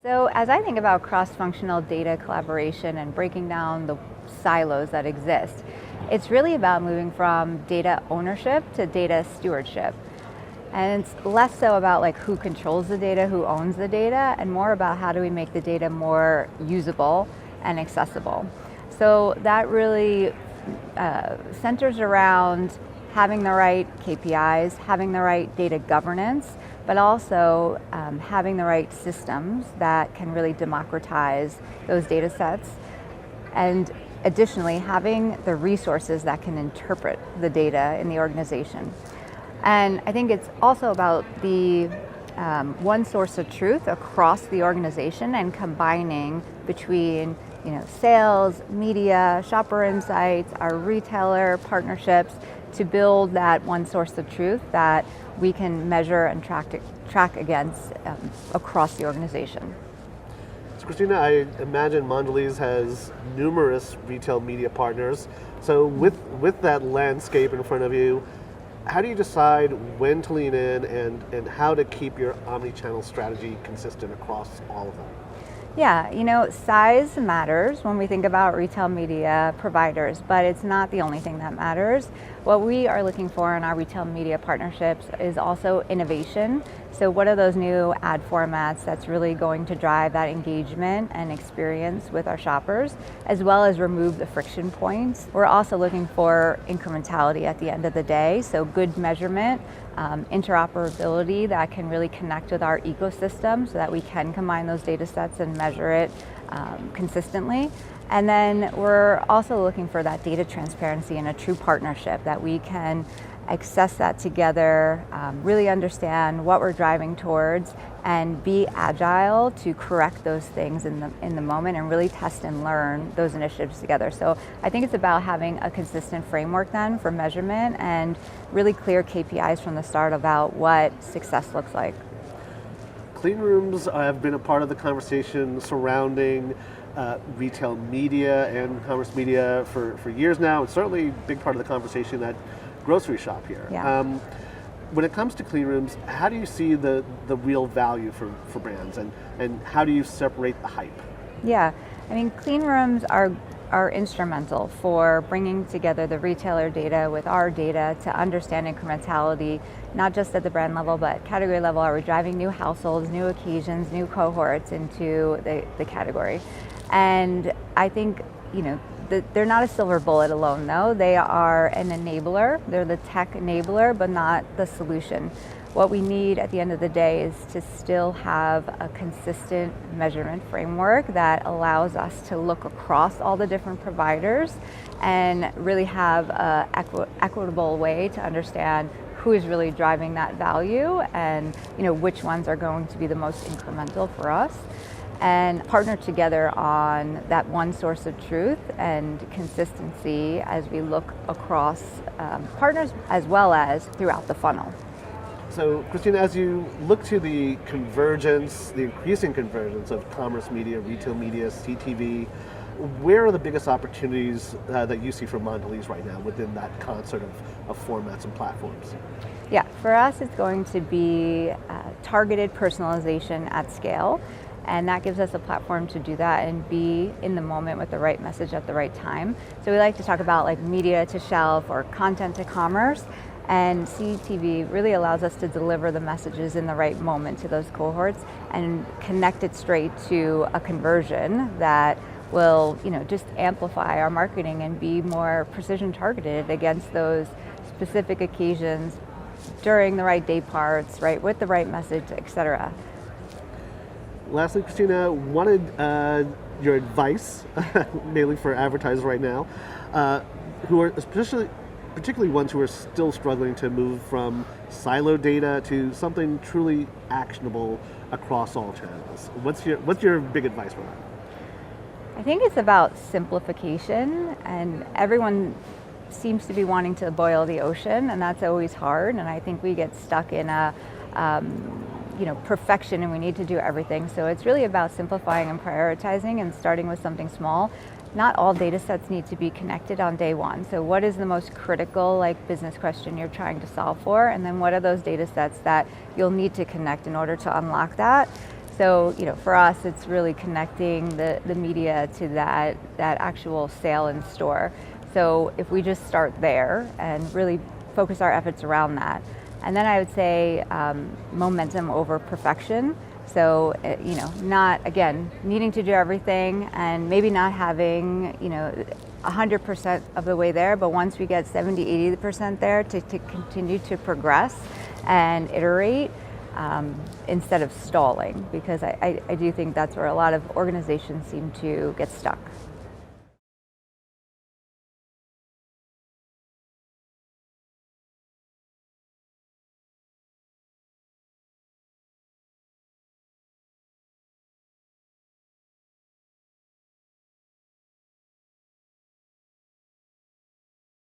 So as I think about cross-functional data collaboration and breaking down the silos that exist, it's really about moving from data ownership to data stewardship. And it's less so about like who controls the data, who owns the data, and more about how do we make the data more usable and accessible. So that really centers around having the right KPIs, having the right data governance, but also having the right systems that can really democratize those data sets. And additionally, having the resources that can interpret the data in the organization. And I think it's also about the one source of truth across the organization and combining between sales, media, shopper insights, our retailer partnerships to build that one source of truth that we can measure and track against across the organization. So Cristina, I imagine Mondelēz has numerous retail media partners. So with that landscape in front of you, how do you decide when to lean in and how to keep your omni-channel strategy consistent across all of them? Yeah, size matters when we think about retail media providers, but it's not the only thing that matters. What we are looking for in our retail media partnerships is also innovation. So what are those new ad formats that's really going to drive that engagement and experience with our shoppers, as well as remove the friction points? We're also looking for incrementality at the end of the day, so good measurement, interoperability that can really connect with our ecosystem so that we can combine those data sets and measure it consistently. And then we're also looking for that data transparency and a true partnership that we can access that together, really understand what we're driving towards, and be agile to correct those things in the moment and really test and learn those initiatives together. So I think it's about having a consistent framework then for measurement and really clear KPIs from the start about what success looks like. Clean rooms have been a part of the conversation surrounding retail media and commerce media for years now. It's certainly a big part of the conversation at Groceryshop here. Yeah. When it comes to clean rooms, how do you see the real value for brands and how do you separate the hype? Yeah, clean rooms are instrumental for bringing together the retailer data with our data to understand incrementality, not just at the brand level, but category level. Are we driving new households, new occasions, new cohorts into the category? And I think, they're not a silver bullet alone though. They are an enabler. They're the tech enabler, but not the solution. What we need at the end of the day is to still have a consistent measurement framework that allows us to look across all the different providers and really have an equitable way to understand who is really driving that value and which ones are going to be the most incremental for us, and partner together on that one source of truth and consistency as we look across partners as well as throughout the funnel. So Cristina, as you look to the convergence, the increasing convergence of commerce media, retail media, CTV, where are the biggest opportunities that you see for Mondelēz right now within that concert of formats and platforms? Yeah, for us it's going to be targeted personalization at scale. And that gives us a platform to do that and be in the moment with the right message at the right time. So we like to talk about like media to shelf or content to commerce. And CTV really allows us to deliver the messages in the right moment to those cohorts and connect it straight to a conversion that will, just amplify our marketing and be more precision targeted against those specific occasions during the right day parts, right, with the right message, etc. Lastly, Cristina, wanted your advice, mainly for advertisers right now, who are particularly ones who are still struggling to move from siloed data to something truly actionable across all channels. What's your big advice for that? I think it's about simplification, and everyone seems to be wanting to boil the ocean, and that's always hard. And I think we get stuck in a perfection and we need to do everything. So it's really about simplifying and prioritizing and starting with something small. Not all data sets need to be connected on day one. So what is the most critical business question you're trying to solve for? And then what are those data sets that you'll need to connect in order to unlock that? So, for us, it's really connecting the media to that actual sale in store. So if we just start there and really focus our efforts around that. And then I would say momentum over perfection. So, not, again, needing to do everything and maybe not having, 100% of the way there, but once we get 70, 80% there, to continue to progress and iterate instead of stalling, because I do think that's where a lot of organizations seem to get stuck.